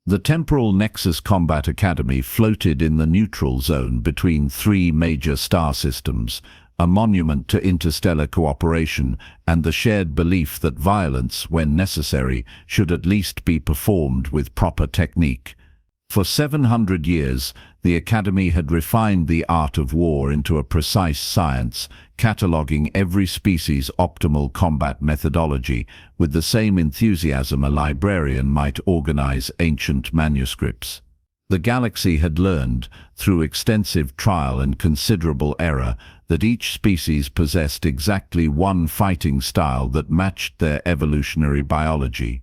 The Temporal Nexus Combat Academy floated in the neutral zone between three major star systems, a monument to interstellar cooperation and the shared belief that violence, when necessary, should at least be performed with proper technique. For 700 years, the Academy had refined the art of war into a precise science, cataloguing every species' optimal combat methodology with the same enthusiasm a librarian might organize ancient manuscripts. The galaxy had learned, through extensive trial and considerable error, that each species possessed exactly one fighting style that matched their evolutionary biology.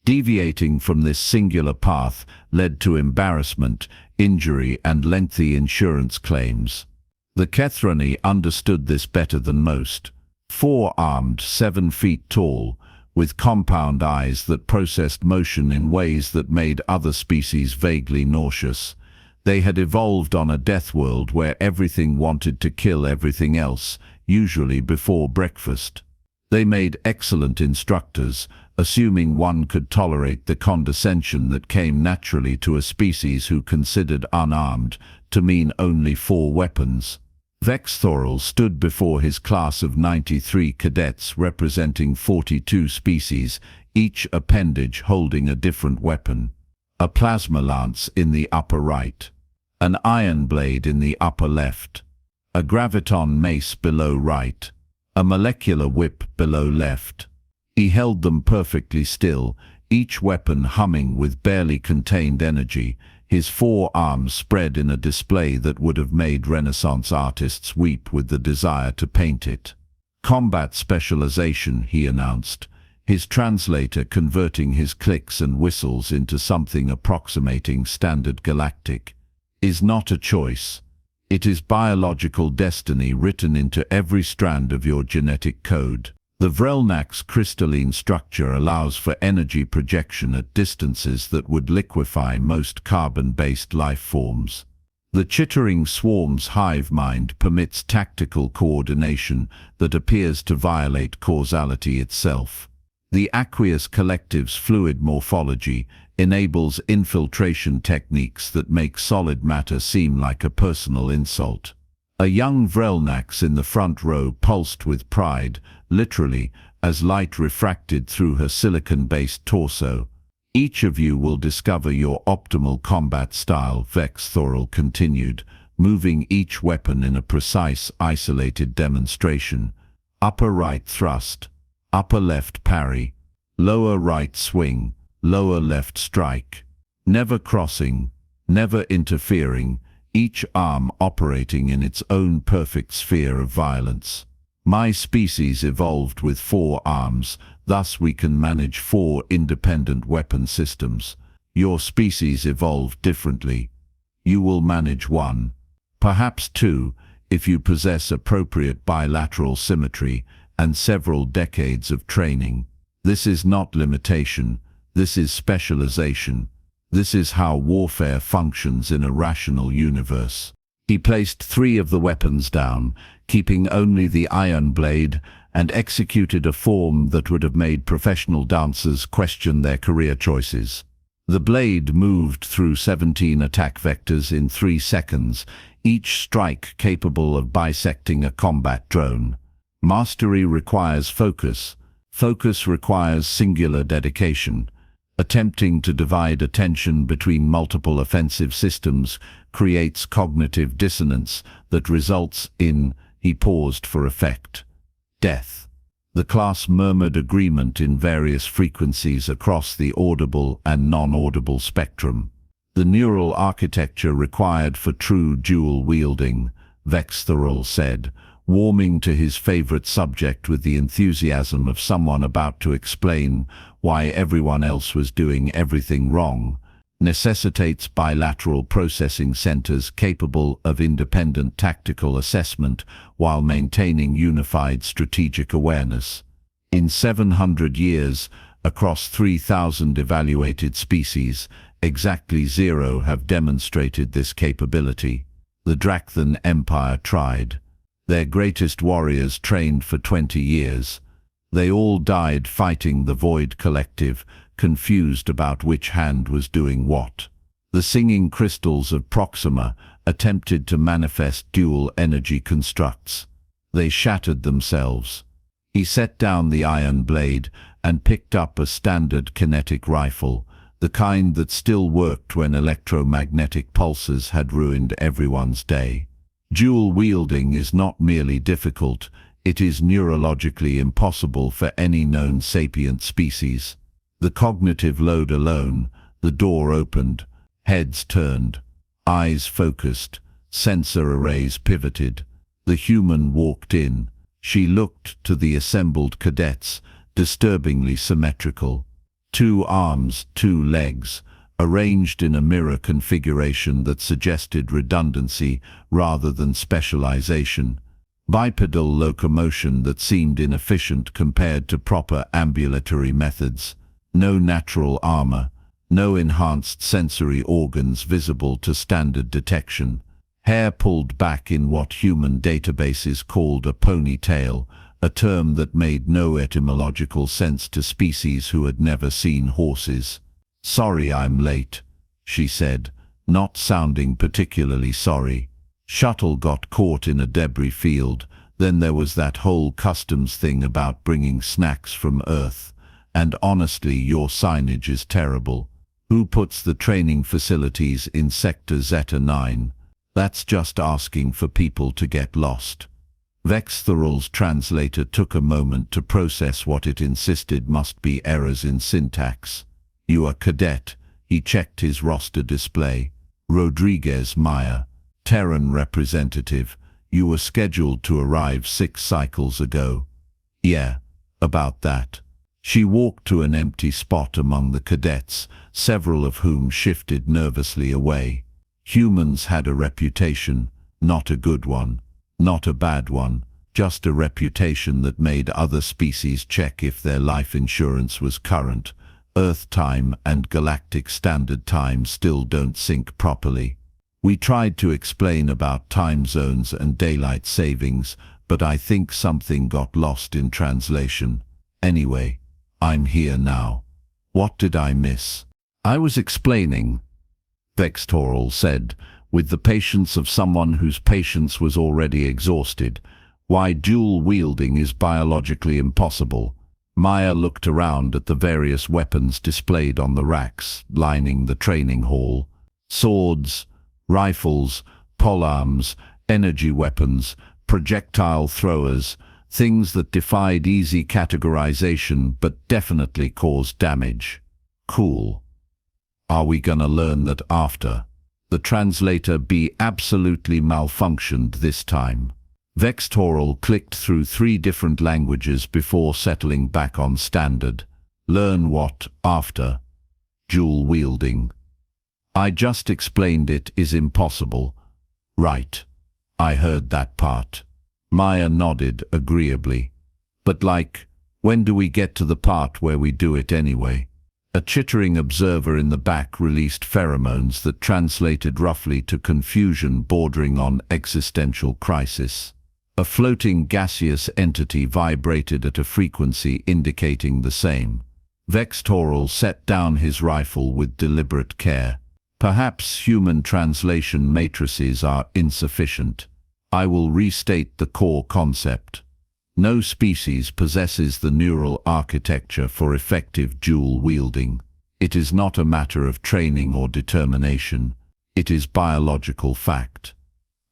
Deviating from this singular path led to embarrassment, injury, and lengthy insurance claims. The Kethrani understood this better than most. Four-armed, 7 feet tall, with compound eyes that processed motion in ways that made other species vaguely nauseous. They had evolved on a death world where everything wanted to kill everything else, usually before breakfast. They made excellent instructors, assuming one could tolerate the condescension that came naturally to a species who considered unarmed to mean only 4 weapons. Vex Thoral stood before his class of 93 cadets representing 42 species, each appendage holding a different weapon. A plasma lance in the upper right, an iron blade in the upper left, a graviton mace below right, a molecular whip below left. He held them perfectly still, each weapon humming with barely contained energy, his 4 arms spread in a display that would have made Renaissance artists weep with the desire to paint it. "Combat specialization," he announced, his translator converting his clicks and whistles into something approximating standard galactic, "is not a choice. It is biological destiny written into every strand of your genetic code." The Vrelnak's crystalline structure allows for energy projection at distances that would liquefy most carbon-based life forms. The chittering swarm's hive mind permits tactical coordination that appears to violate causality itself. The aqueous collective's fluid morphology enables infiltration techniques that make solid matter seem like a personal insult. A young Vrelnax in the front row pulsed with pride, literally, as light refracted through her silicon-based torso. "Each of you will discover your optimal combat style," Vex Thoral continued, moving each weapon in a precise, isolated demonstration. Upper right thrust, upper left parry, lower right swing, lower left strike. Never crossing, never interfering, each arm operating in its own perfect sphere of violence. "My species evolved with 4 arms, thus we can manage 4 independent weapon systems. Your species evolved differently. You will manage 1, perhaps 2, if you possess appropriate bilateral symmetry and several decades of training. This is not limitation, this is specialization. This is how warfare functions in a rational universe." He placed 3 of the weapons down, keeping only the iron blade, and executed a form that would have made professional dancers question their career choices. The blade moved through 17 attack vectors in 3 seconds, each strike capable of bisecting a combat drone. Mastery requires focus. Focus requires singular dedication. Attempting to divide attention between multiple offensive systems creates cognitive dissonance that results in, he paused for effect, death. The class murmured agreement in various frequencies across the audible and non-audible spectrum. "The neural architecture required for true dual-wielding," Vex Thoral said, warming to his favorite subject with the enthusiasm of someone about to explain why everyone else was doing everything wrong, "necessitates bilateral processing centers capable of independent tactical assessment while maintaining unified strategic awareness. In 700 years, across 3,000 evaluated species, exactly 0 have demonstrated this capability. The Drakthon Empire tried. Their greatest warriors trained for 20 years. They all died fighting the Void Collective, confused about which hand was doing what. The singing crystals of Proxima attempted to manifest dual energy constructs. They shattered themselves. He set down the iron blade and picked up a standard kinetic rifle, the kind that still worked when electromagnetic pulses had ruined everyone's day. Dual-wielding is not merely difficult, it is neurologically impossible for any known sapient species. The cognitive load alone, the door opened, heads turned, eyes focused, sensor arrays pivoted. The human walked in. She looked to the assembled cadets, disturbingly symmetrical. 2 arms, 2 legs, arranged in a mirror configuration that suggested redundancy rather than specialization. Bipedal locomotion that seemed inefficient compared to proper ambulatory methods. No natural armor, no enhanced sensory organs visible to standard detection. Hair pulled back in what human databases called a ponytail, a term that made no etymological sense to species who had never seen horses. "Sorry I'm late," she said, not sounding particularly sorry. "Shuttle got caught in a debris field, then there was that whole customs thing about bringing snacks from Earth, and honestly your signage is terrible. Who puts the training facilities in Sector Zeta 9? That's just asking for people to get lost." Vexthoral's translator took a moment to process what it insisted must be errors in syntax. "You are cadet," he checked his roster display. "Rodriguez Maya, Terran representative. You were scheduled to arrive 6 cycles ago." "Yeah, about that." She walked to an empty spot among the cadets, several of whom shifted nervously away. Humans had a reputation, not a good one, not a bad one, just a reputation that made other species check if their life insurance was current. Earth time and galactic standard time still don't sync properly. We tried to explain about time zones and daylight savings, but I think something got lost in translation. Anyway, I'm here now. What did I miss? "I was explaining," Vexthoral said, with the patience of someone whose patience was already exhausted, "why dual-wielding is biologically impossible." Maya looked around at the various weapons displayed on the racks lining the training hall. Swords, rifles, polearms, energy weapons, projectile throwers, things that defied easy categorization but definitely caused damage. Cool. Are we gonna learn that after the translator be absolutely malfunctioned this time? Vexthoral clicked through 3 different languages before settling back on standard. Learn what after? Dual-wielding. I just explained it is impossible. Right. I heard that part. Maya nodded agreeably. But when do we get to the part where we do it anyway? A chittering observer in the back released pheromones that translated roughly to confusion bordering on existential crisis. A floating gaseous entity vibrated at a frequency indicating the same. Vexthoral set down his rifle with deliberate care. Perhaps human translation matrices are insufficient. I will restate the core concept. No species possesses the neural architecture for effective dual-wielding. It is not a matter of training or determination. It is biological fact.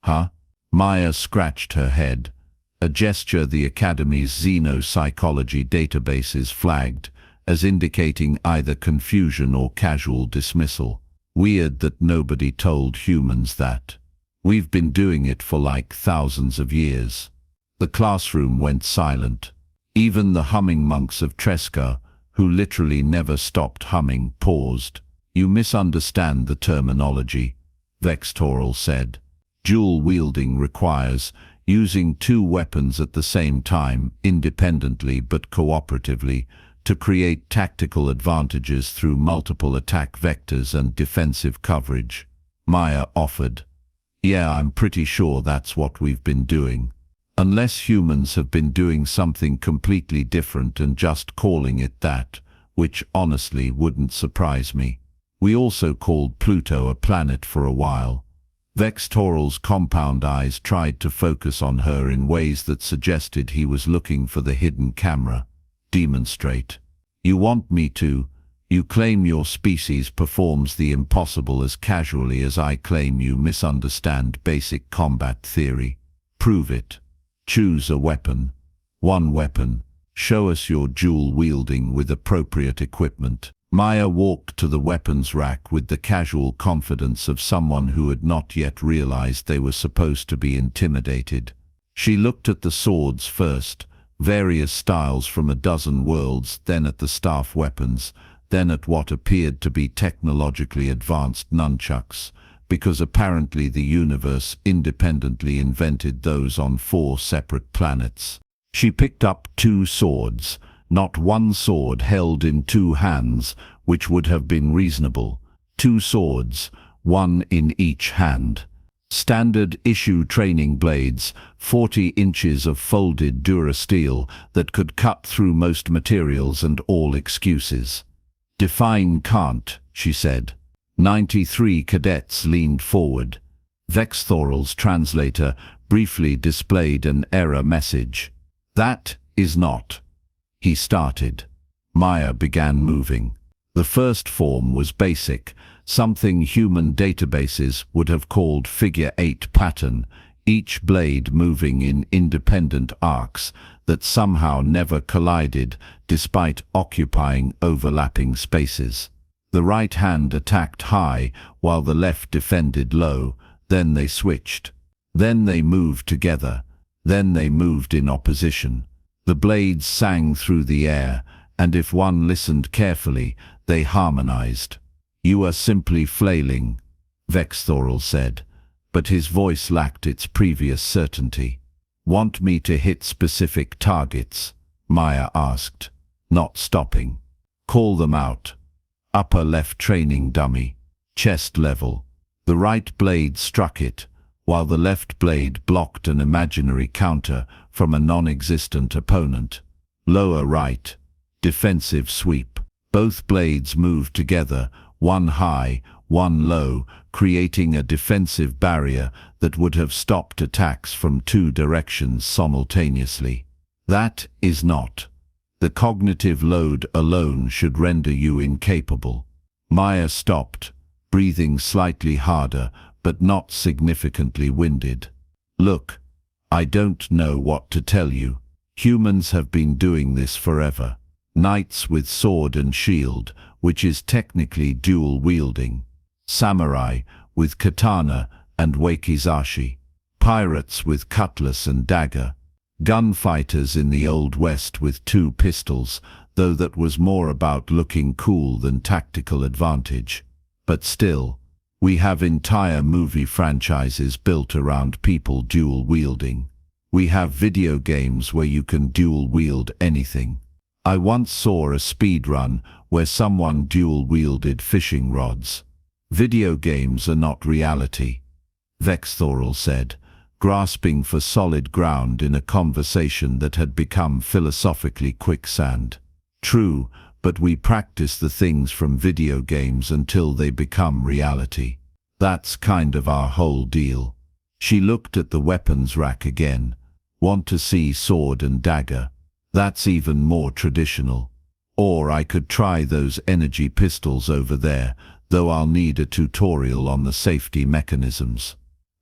Huh? Maya scratched her head, a gesture the Academy's xenopsychology databases flagged as indicating either confusion or casual dismissal. Weird that nobody told humans that. We've been doing it for thousands of years. The classroom went silent. Even the humming monks of Tresca, who literally never stopped humming, paused. "You misunderstand the terminology," Vexthoral said. "Dual-wielding requires using 2 weapons at the same time, independently but cooperatively, to create tactical advantages through multiple attack vectors and defensive coverage." Maya offered. "Yeah, I'm pretty sure that's what we've been doing. Unless humans have been doing something completely different and just calling it that, which honestly wouldn't surprise me. We also called Pluto a planet for a while. Vextoral's compound eyes tried to focus on her in ways that suggested he was looking for the hidden camera. Demonstrate. You want me to? You claim your species performs the impossible as casually as I claim you misunderstand basic combat theory. Prove it. Choose a weapon. One weapon. Show us your dual-wielding with appropriate equipment. Maya walked to the weapons rack with the casual confidence of someone who had not yet realized they were supposed to be intimidated. She looked at the swords first, various styles from a dozen worlds, then at the staff weapons, then at what appeared to be technologically advanced nunchucks, because apparently the universe independently invented those on 4 separate planets. She picked up 2 swords, not one sword held in 2 hands, which would have been reasonable. 2 swords, 1 in each hand. Standard issue training blades, 40 inches of folded durasteel that could cut through most materials and all excuses. Define can't, she said. 93 cadets leaned forward. Vextoral's translator briefly displayed an error message. That is not. He started. Maya began moving. The first form was basic, something human databases would have called figure 8 pattern, each blade moving in independent arcs that somehow never collided despite occupying overlapping spaces. The right hand attacked high while the left defended low, then they switched. Then they moved together, then they moved in opposition. The blades sang through the air, and if one listened carefully, they harmonized. You are simply flailing, Vextoral said, but his voice lacked its previous certainty. Want me to hit specific targets? Maya asked, not stopping. Call them out. Upper left training dummy, chest level. The right blade struck it, while the left blade blocked an imaginary counter from a non-existent opponent. Lower right, defensive sweep. Both blades moved together, one high, one low, creating a defensive barrier that would have stopped attacks from 2 directions simultaneously. That is not. The cognitive load alone should render you incapable. Maya stopped, breathing slightly harder, but not significantly winded. Look, I don't know what to tell you. Humans have been doing this forever. Knights with sword and shield, which is technically dual-wielding. Samurai with katana and wakizashi. Pirates with cutlass and dagger. Gunfighters in the Old West with 2 pistols, though that was more about looking cool than tactical advantage. But still, we have entire movie franchises built around people dual-wielding. We have video games where you can dual-wield anything. I once saw a speedrun where someone dual-wielded fishing rods. Video games are not reality, Vextoral said, grasping for solid ground in a conversation that had become philosophically quicksand. True, but we practice the things from video games until they become reality. That's kind of our whole deal. She looked at the weapons rack again. Want to see sword and dagger? That's even more traditional. Or I could try those energy pistols over there, though I'll need a tutorial on the safety mechanisms.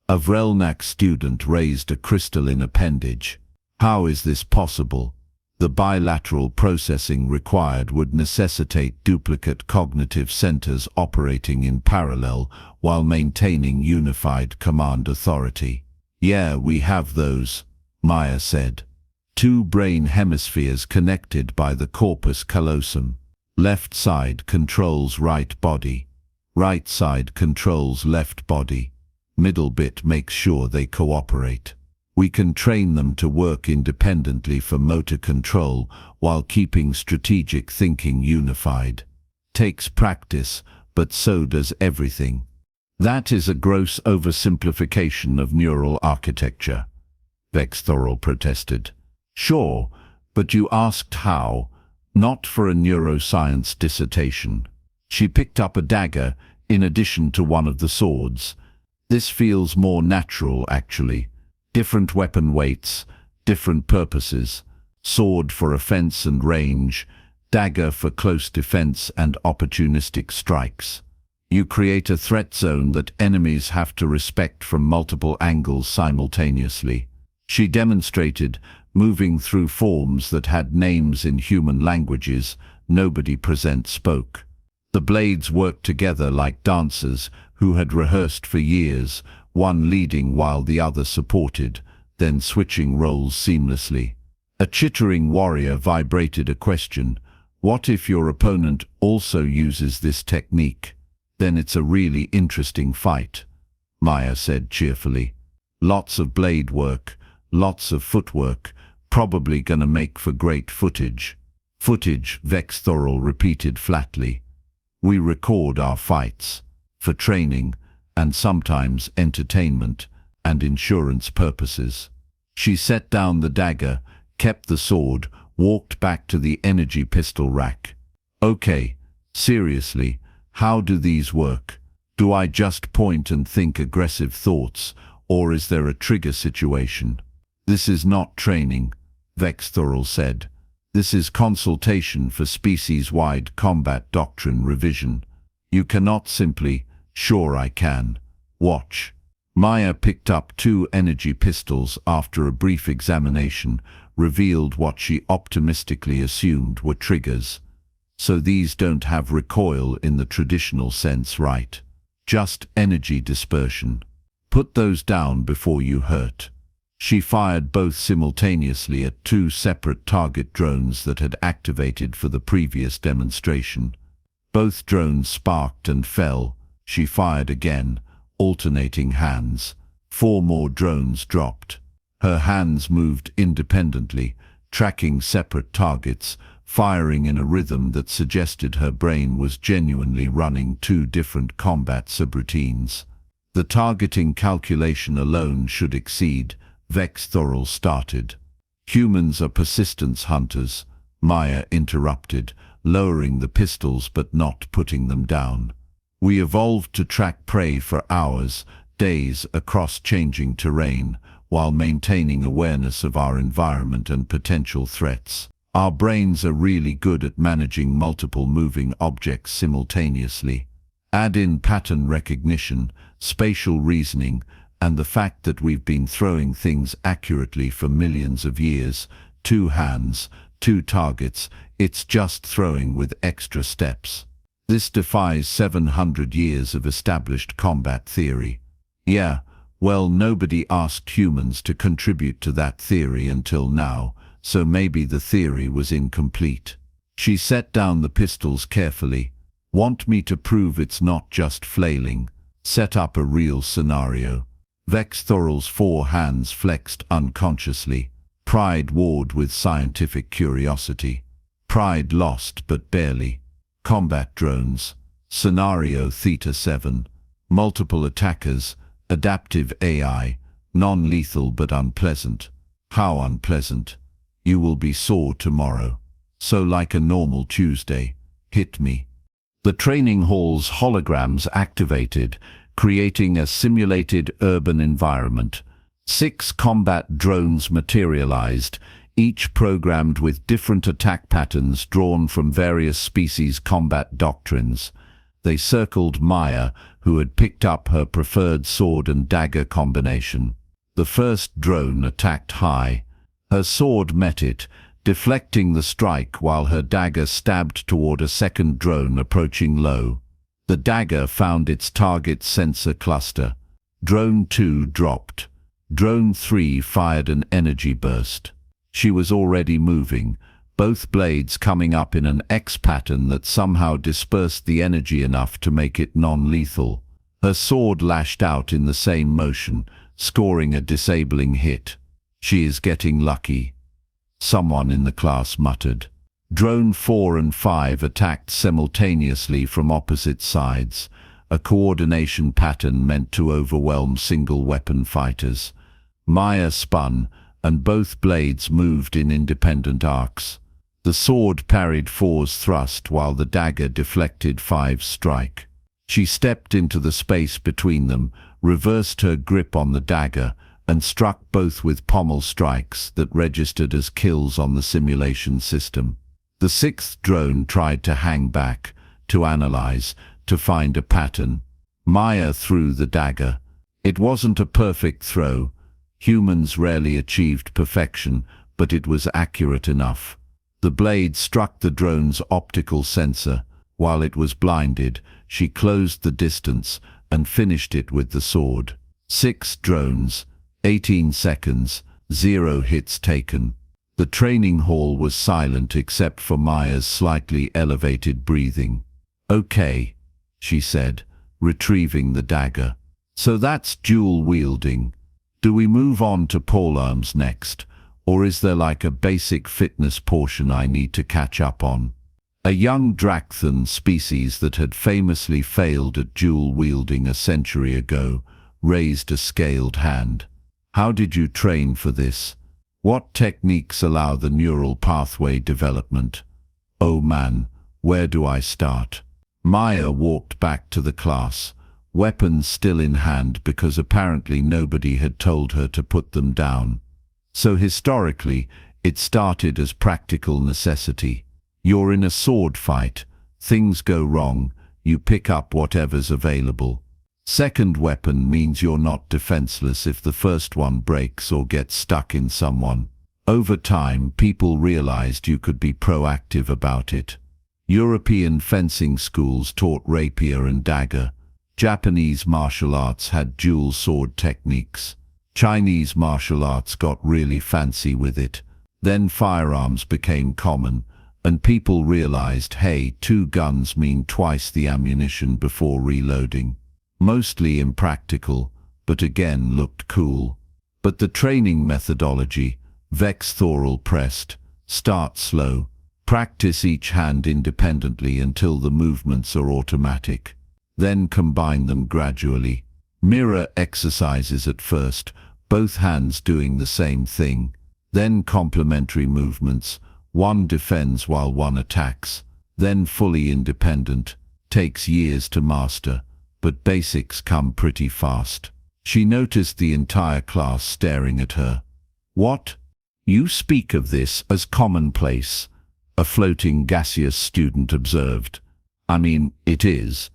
A Vrelnak student raised a crystalline appendage. How is this possible? The bilateral processing required would necessitate duplicate cognitive centers operating in parallel while maintaining unified command authority. Yeah, we have those, Maya said. 2 brain hemispheres connected by the corpus callosum. Left side controls right body. Right side controls left body. Middle bit makes sure they cooperate. We can train them to work independently for motor control while keeping strategic thinking unified. Takes practice, but so does everything. That is a gross oversimplification of neural architecture, Vextoral protested. Sure, but you asked how. not for a neuroscience dissertation. She picked up a dagger in addition to one of the swords. This feels more natural, actually. Different weapon weights, different purposes. Sword for offense and range, dagger for close defense and opportunistic strikes. You create a threat zone that enemies have to respect from multiple angles simultaneously. She demonstrated, moving through forms that had names in human languages nobody present spoke. The blades worked together like dancers who had rehearsed for years, one leading while the other supported, then switching roles seamlessly. A chittering warrior vibrated a question. What if your opponent also uses this technique? Then it's a really interesting fight, Maya said cheerfully. Lots of blade work, lots of footwork, probably gonna make for great footage. Footage, Vex Thorol repeated flatly. We record our fights, for training, and sometimes entertainment, and insurance purposes. She set down the dagger, kept the sword, walked back to the energy pistol rack. Okay, seriously, how do these work? Do I just point and think aggressive thoughts, or is there a trigger situation? This is not training, Vex Thorol said. This is consultation for species-wide combat doctrine revision. You cannot simply, sure I can, watch. Maya picked up 2 energy pistols after a brief examination, revealed what she optimistically assumed were triggers. So these don't have recoil in the traditional sense, right? Just energy dispersion. Put those down before you hurt. She fired both simultaneously at 2 separate target drones that had activated for the previous demonstration. Both drones sparked and fell. She fired again, alternating hands. 4 more drones dropped. Her hands moved independently, tracking separate targets, firing in a rhythm that suggested her brain was genuinely running 2 different combat subroutines. The targeting calculation alone should exceed, Vex Thorol started. Humans are persistence hunters, Maya interrupted, lowering the pistols but not putting them down. We evolved to track prey for hours, days across changing terrain, while maintaining awareness of our environment and potential threats. Our brains are really good at managing multiple moving objects simultaneously. Add in pattern recognition, spatial reasoning, and the fact that we've been throwing things accurately for millions of years, 2 hands, 2 targets, it's just throwing with extra steps. This defies 700 years of established combat theory. Yeah, well, nobody asked humans to contribute to that theory until now, so maybe the theory was incomplete. She set down the pistols carefully. Want me to prove it's not just flailing? Set up a real scenario. Vex Thorol's 4 hands flexed unconsciously. Pride warred with scientific curiosity. Pride lost, but barely. Combat drones. Scenario Theta 7. Multiple attackers. Adaptive AI. Non-lethal but unpleasant. How unpleasant? You will be sore tomorrow. So like a normal Tuesday. Hit me. The training hall's holograms activated, creating a simulated urban environment. 6 combat drones materialized, each programmed with different attack patterns drawn from various species' combat doctrines. They circled Maya, who had picked up her preferred sword and dagger combination. The first drone attacked high. Her sword met it, deflecting the strike while her dagger stabbed toward a second drone approaching low. The dagger found its target sensor cluster. Drone 2 dropped. Drone 3 fired an energy burst. She was already moving, both blades coming up in an X pattern that somehow dispersed the energy enough to make it non-lethal. Her sword lashed out in the same motion, scoring a disabling hit. She is getting lucky, someone in the class muttered. Drone 4 and 5 attacked simultaneously from opposite sides, a coordination pattern meant to overwhelm single-weapon fighters. Maya spun, and both blades moved in independent arcs. The sword parried 4's thrust while the dagger deflected 5's strike. She stepped into the space between them, reversed her grip on the dagger, and struck both with pommel strikes that registered as kills on the simulation system. The 6th drone tried to hang back, to analyze, to find a pattern. Maya threw the dagger. It wasn't a perfect throw. Humans rarely achieved perfection, but it was accurate enough. The blade struck the drone's optical sensor. While it was blinded, she closed the distance and finished it with the sword. 6 drones, 18 seconds, 0 hits taken. The training hall was silent except for Maya's slightly elevated breathing. "Okay," she said, retrieving the dagger. "So that's dual-wielding. Do we move on to polearms next, or is there like a basic fitness portion I need to catch up on?" A young Dracthan species that had famously failed at dual-wielding a century ago raised a scaled hand. "How did you train for this? What techniques allow the neural pathway development? Oh man, where do I start?" Maya walked back to the class, weapons still in hand because apparently nobody had told her to put them down. So historically, it started as practical necessity. You're in a sword fight, things go wrong, you pick up whatever's available. Second weapon means you're not defenseless if the first one breaks or gets stuck in someone. Over time, people realized you could be proactive about it. European fencing schools taught rapier and dagger. Japanese martial arts had dual sword techniques. Chinese martial arts got really fancy with it. Then firearms became common, and people realized, hey, 2 guns mean twice the ammunition before reloading. Mostly impractical, but again looked cool. But the training methodology, Vex Thoral pressed, start slow, practice each hand independently until the movements are automatic. Then combine them gradually. Mirror exercises at first, both hands doing the same thing. Then complementary movements, one defends while one attacks. Then fully independent, takes years to master. But basics come pretty fast. She noticed the entire class staring at her. "What? You speak of this as commonplace," a floating gaseous student observed. "I mean, it is.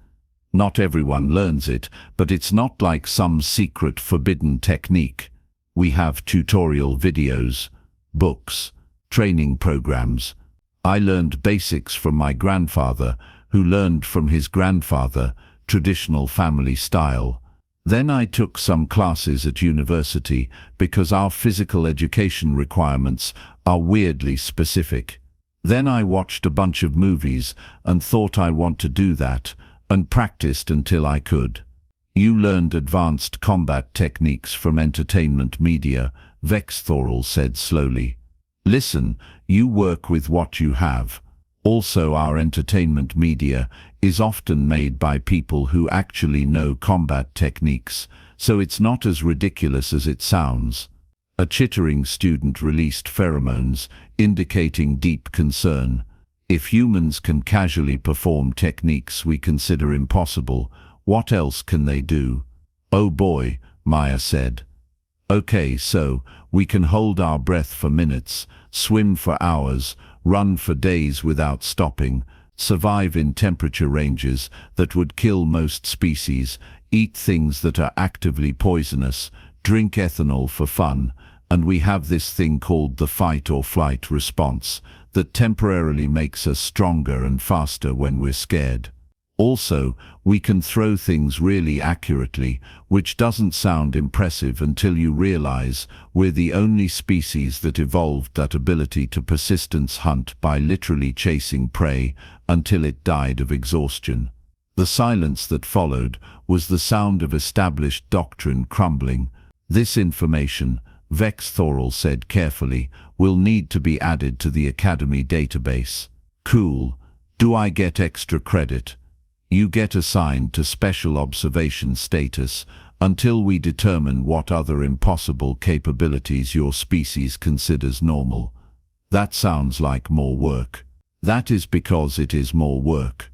Not everyone learns it, but it's not like some secret forbidden technique. We have tutorial videos, books, training programs. I learned basics from my grandfather, who learned from his grandfather, traditional family style. Then I took some classes at university because our physical education requirements are weirdly specific. Then I watched a bunch of movies and thought I want to do that, and practiced until I could." "You learned advanced combat techniques from entertainment media," Vex Thoral said slowly. "Listen, you work with what you have. Also, our entertainment media is often made by people who actually know combat techniques, so it's not as ridiculous as it sounds." A chittering student released pheromones, indicating deep concern. "If humans can casually perform techniques we consider impossible, what else can they do?" "Oh boy," Maya said. "Okay, so we can hold our breath for minutes, swim for hours, run for days without stopping, survive in temperature ranges that would kill most species, eat things that are actively poisonous, drink ethanol for fun, and we have this thing called the fight or flight response that temporarily makes us stronger and faster when we're scared. Also, we can throw things really accurately, which doesn't sound impressive until you realize we're the only species that evolved that ability to persistence hunt by literally chasing prey until it died of exhaustion." The silence that followed was the sound of established doctrine crumbling. "This information," Vex Thoral said carefully, "will need to be added to the Academy database." "Cool. Do I get extra credit?" "You get assigned to special observation status until we determine what other impossible capabilities your species considers normal. That sounds like more work. That is because it is more work.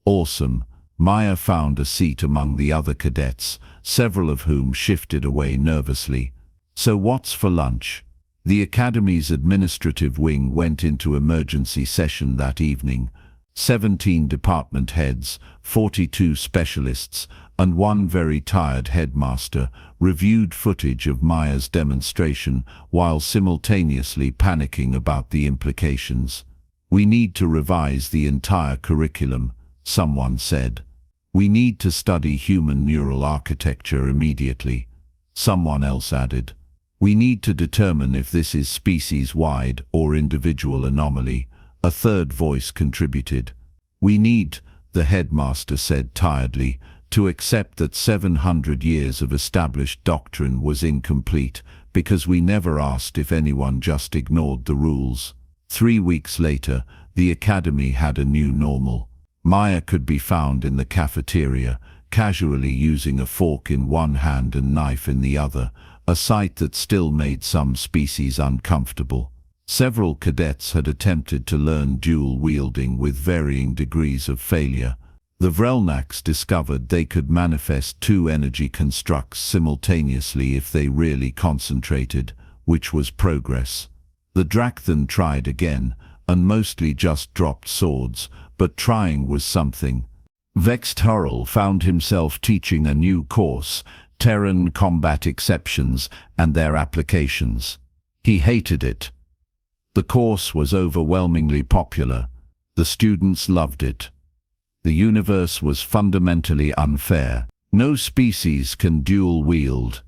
Awesome. Maya found a seat among the other cadets, several of whom shifted away nervously. So what's for lunch? The Academy's administrative wing went into emergency session that evening. 17 department heads, 42 specialists, and one very tired headmaster reviewed footage of Maya's demonstration while simultaneously panicking about the implications. "We need to revise the entire curriculum," someone said. "We need to study human neural architecture immediately," someone else added. "We need to determine if this is species-wide or individual anomaly," a third voice contributed. "We need," the headmaster said tiredly, "to accept that 700 years of established doctrine was incomplete because we never asked if anyone just ignored the rules." 3 weeks later, the Academy had a new normal. Maya could be found in the cafeteria, casually using a fork in one hand and knife in the other, a sight that still made some species uncomfortable. Several cadets had attempted to learn dual-wielding with varying degrees of failure. The Vrelnaks discovered they could manifest two energy constructs simultaneously if they really concentrated, which was progress. The Drakthan tried again, and mostly just dropped swords, but trying was something. Vexed Hurl found himself teaching a new course, Terran combat exceptions and their applications. He hated it. The course was overwhelmingly popular. The students loved it. The universe was fundamentally unfair. No species can dual-wield.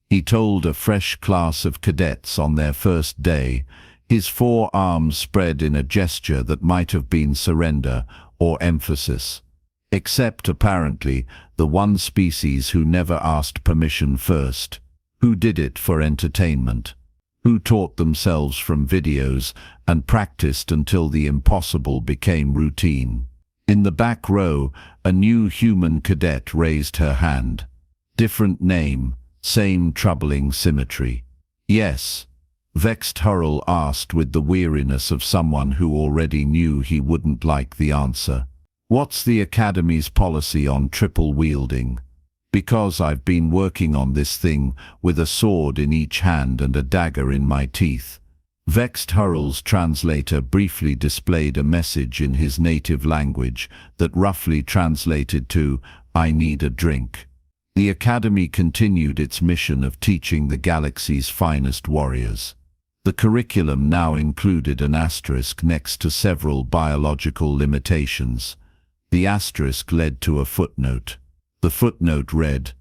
He told a fresh class of cadets on their first day, his 4 arms spread in a gesture that might have been surrender or emphasis. Except, apparently, the one species who never asked permission first. Who did it for entertainment. Who taught themselves from videos and practiced until the impossible became routine. In the back row, a new human cadet raised her hand. Different name, same troubling symmetry. "Yes?" Vexed Hurl asked with the weariness of someone who already knew he wouldn't like the answer. "What's the Academy's policy on triple wielding?" "Because I've been working on this thing with a sword in each hand and a dagger in my teeth." Vexed Hurl's translator briefly displayed a message in his native language that roughly translated to, "I need a drink." The Academy continued its mission of teaching the galaxy's finest warriors. The curriculum now included an asterisk next to several biological limitations. The asterisk led to a footnote. The footnote read,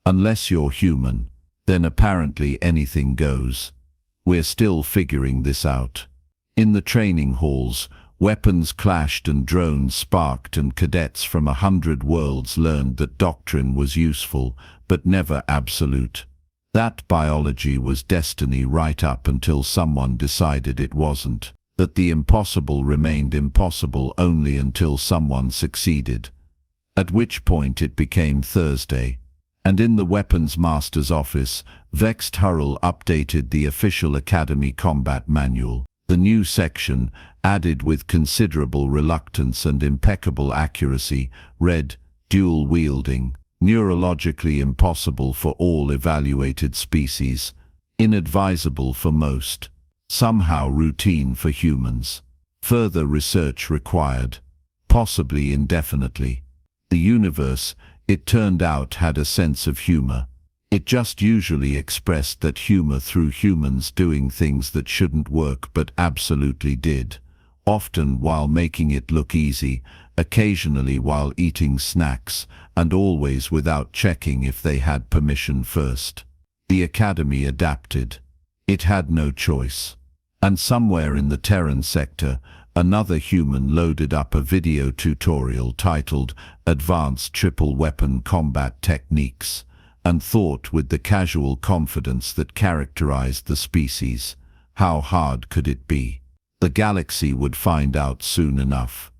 "Unless you're human, then apparently anything goes. We're still figuring this out." In the training halls, weapons clashed and drones sparked, and cadets from 100 worlds learned that doctrine was useful, but never absolute. That biology was destiny right up until someone decided it wasn't. That the impossible remained impossible only until someone succeeded. At which point it became Thursday. And in the Weapons Master's office, Vexed Hurl updated the official Academy combat manual. The new section, added with considerable reluctance and impeccable accuracy, read, "Dual-wielding, neurologically impossible for all evaluated species, inadvisable for most, somehow routine for humans. Further research required, possibly indefinitely." The universe, it turned out, had a sense of humor. It just usually expressed that humor through humans doing things that shouldn't work but absolutely did, often while making it look easy, occasionally while eating snacks, and always without checking if they had permission first. The Academy adapted. It had no choice. And somewhere in the Terran sector, another human loaded up a video tutorial titled "Advanced Triple Weapon Combat Techniques," and thought with the casual confidence that characterized the species, how hard could it be? The galaxy would find out soon enough.